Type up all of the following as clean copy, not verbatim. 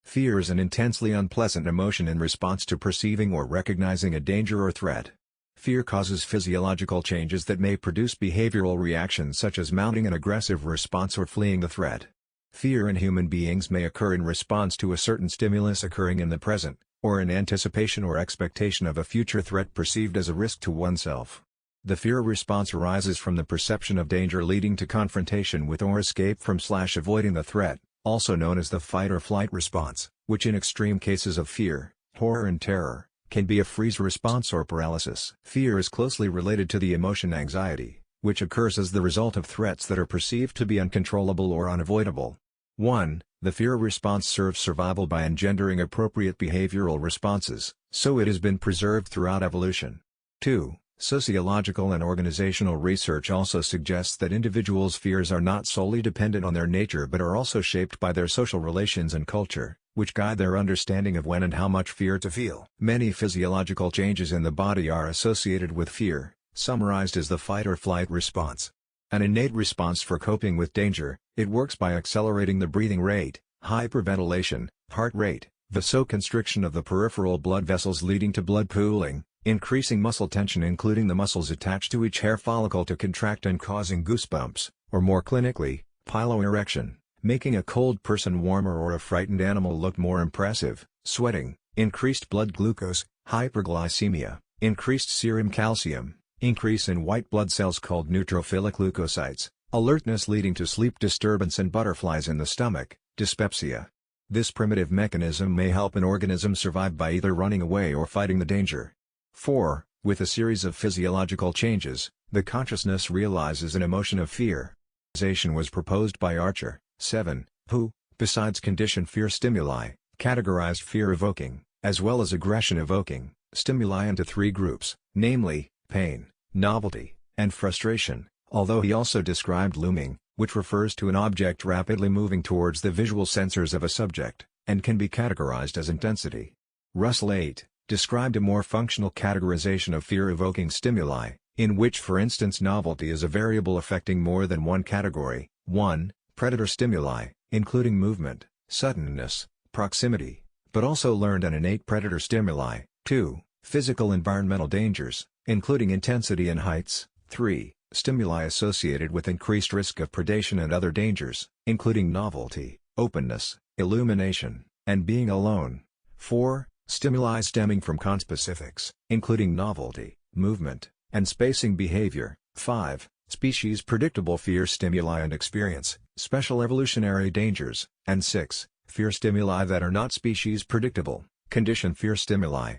Fear is an intensely unpleasant emotion in response to perceiving or recognizing a danger or threat. Fear causes physiological changes that may produce behavioral reactions such as mounting an aggressive response or fleeing the threat. Fear in human beings may occur in response to a certain stimulus occurring in the present, or in anticipation or expectation of a future threat perceived as a risk to oneself. The fear response arises from the perception of danger leading to confrontation with or escape from/avoiding the threat, also known as the fight or flight response, which in extreme cases of fear, horror and terror, can be a freeze response or paralysis. Fear is closely related to the emotion anxiety, which occurs as the result of threats that are perceived to be uncontrollable or unavoidable. 1. The fear response serves survival by engendering appropriate behavioral responses, so it has been preserved throughout evolution. 2. Sociological and organizational research also suggests that individuals' fears are not solely dependent on their nature but are also shaped by their social relations and culture, which guide their understanding of when and how much fear to feel. Many physiological changes in the body are associated with fear, summarized as the fight or flight response. An innate response for coping with danger, it works by accelerating the breathing rate, hyperventilation, heart rate, vasoconstriction of the peripheral blood vessels leading to blood pooling, increasing muscle tension including the muscles attached to each hair follicle to contract and causing goosebumps, or more clinically, piloerection, making a cold person warmer or a frightened animal look more impressive, sweating, increased blood glucose, hyperglycemia, increased serum calcium, increase in white blood cells called neutrophilic leukocytes, alertness leading to sleep disturbance and butterflies in the stomach, dyspepsia. This primitive mechanism may help an organism survive by either running away or fighting the danger. 4. With a series of physiological changes, the consciousness realizes an emotion of fear. Categorization was proposed by Archer, 7, who, besides conditioned fear stimuli, categorized fear-evoking, as well as aggression-evoking, stimuli into 3 groups, namely, pain, novelty, and frustration, although he also described looming, which refers to an object rapidly moving towards the visual sensors of a subject, and can be categorized as intensity. Russell 8. Described a more functional categorization of fear-evoking stimuli, in which for instance novelty is a variable affecting more than one category. 1. Predator stimuli, including movement, suddenness, proximity, but also learned and innate predator stimuli. 2. Physical environmental dangers, including intensity and heights. 3. Stimuli associated with increased risk of predation and other dangers, including novelty, openness, illumination, and being alone. 4. Stimuli stemming from conspecifics, including novelty, movement, and spacing behavior. 5. Species predictable fear stimuli and experience, special evolutionary dangers. And 6. Fear stimuli that are not species predictable, conditioned fear stimuli.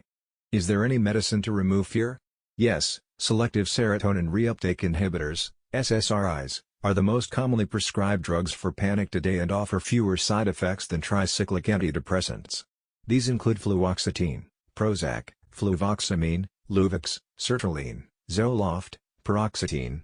Is there any medicine to remove fear? Yes, selective serotonin reuptake inhibitors, SSRIs, are the most commonly prescribed drugs for panic today and offer fewer side effects than tricyclic antidepressants. These include fluoxetine, Prozac, fluvoxamine, Luvox, sertraline, Zoloft, paroxetine,